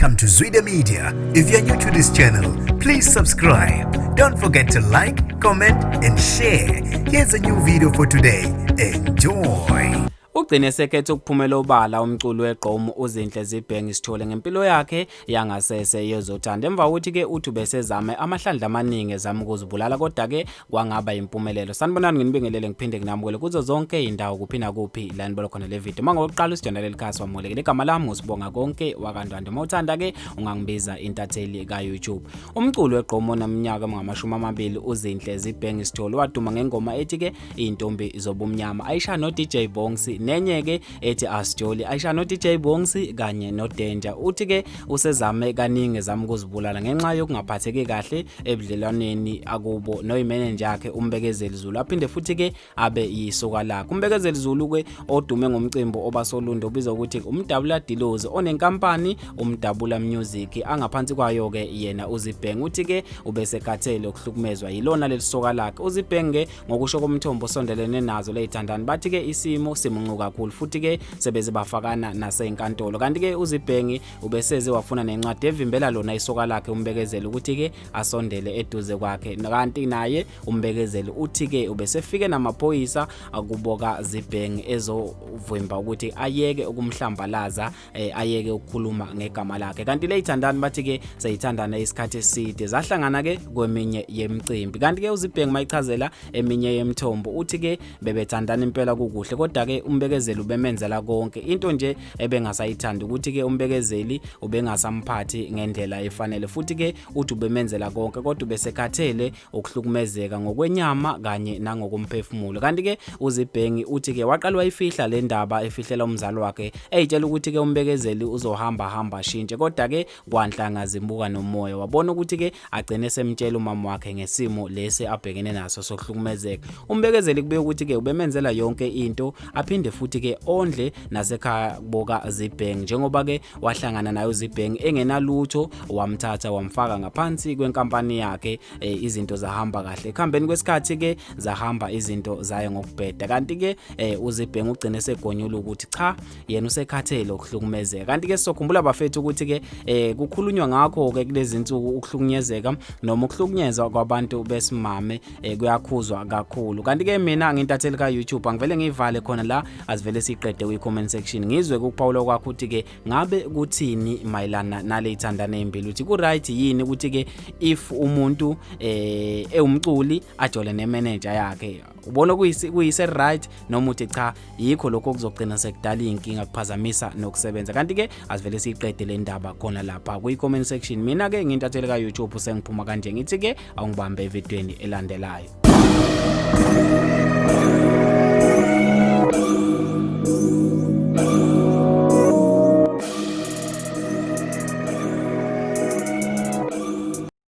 Welcome to Zwida Media. If you're new to this channel, please subscribe. Don't forget to like, comment and share. Here's a new video for today. Enjoy. Ugcine sekhethe ukuphumela obala umculo weGqom uZinhle Zibhenge Sithole ngempilo yakhe yangasese yezothanda emva ukuthi ke uthi besezame amahlandla amaningi ezama ukuzibulala kodwa ke kwangaba impumelelo. Sanibonani nginibingelele ngiphinde nginamukele kuzo zonke indawo kuphina kuphi la nibona khona le video. Mangokuqala usidona lelikhasi wamolekele igama lami ngosibonga konke wakandwanda. Mawuthanda ke ungangibiza intatheli ka YouTube. Umculo weGqom onaminyaka engama20 uZinhle Zibhenge Sithole waduma ngengoma ethi ke intombi zobumnyama Aisha no DJ Bongsi nenye ke ethi Asjoli Aisha no DJ Bongsi kanye no Danger. Uthi ke usezame kaningi ezama ukuzibulala ngenxa yokungaphatheki kahle ebudlelwaneni akubo noyimanager yakhe uMbekezeli Zulu aphinde futhi ke abe yisoka lakhe. uMbekezeli Zulu ke odume ngomcimbo obasolundo ubizwa ukuthi uMdabula Dilozi onenkampani uMdabula Music angaphansi kwayo ke yena uZibhenge. Uthi ke ubesekhathele ukuhlukumezwa yilona lelisoka lakhe. uZibhenge ngokusho komthombo sondelene nazo lezithandani bathi ke isimo simuncu kakhulu futhi ke sebeze bafakana nasenkantolo. Kanti ke uZibhenge ubeseze wafuna nencwadi evimbela lona isoka lakhe uMbekezeli ukuthi ke asondele eduze kwakhe. Kanti naye uMbekezeli uthi ke ubesefike namaphoyisa akuboka Zibhenge ezovimba ukuthi ayeke ukumhlambalaza ayeke ukukhuluma ngegama lakhe. Kanti lezithandani bathi ke sayithandana isikhathi eside zahlangana ke kweminye yemicimbi. Kanti ke uZibhenge mayichazela eminye yemthombo uthi ke bebethandana impela kukuhle kodwa ke uMbekezeli ubemenzela konke into nje ebengasayithanda ukuthi ke uMbekezeli ubengasamphathi ngendlela efanele futhi ke uthi ubemenzela konke kodwa ubesekhathele ukuhlukumezeka ngokwenyama kanye nangokumphefumulo. Kanti ke uZibhenge uthi ke waqala wayifihla le ndaba efihlela umzali wakhe eyitshela ukuthi ke uMbekezeli uzohamba shintshe kodwa ke kwanhlanga zimbuka nomoya wabona ukuthi ke agcine semtshela umama wakhe ngesimo lesi abhekene naso sokuhlukumezeka. uMbekezeli kube ukuthi ke ubemenzela yonke into aphinde futhi ke ondle nasekhaya boka Zibhenge njengoba ke wahlangana nayo uZibhenge engenalutho wamthatha wamfaka ngaphansi kwenkampani yakhe. Izinto zahamba kahle ekhambeni kwesikhathi ke zahamba izinto zayo ngokubheda. Kanti ke uZibhenge ugcine segonyula ukuthi cha yena usekhathele ukuhlukumezeka. Kanti ke sokhumbula bafethu ukuthi ke kukhulunywa ngakho ke kulezi insuku ukuhlukunyezeka noma ukuhlukunyezwa kwabantu besimame kuyakhuzwa kakhulu. Kanti ke mina ngintatheli ka YouTube angivele ngivale khona la asivele siqede kwi-comment section ngizwe kuPaulo kwakho ukuthi ke ngabe kuthini mayilana nalezithandana ezimbili uthi ku right yini ukuthi ke if umuntu ewumculi ajole nemanager yakhe ubona kuyise right noma uthi cha yikho lokho kuzogcina sekudala inkinga kuphazamisa nokusebenza. Kanti ke asivele siqede le ndaba khona lapha kwi-comment section. Mina ke ngintatheli ka YouTube sengiphuma kanje ngithi ke awungibambe evidweni elandelayo.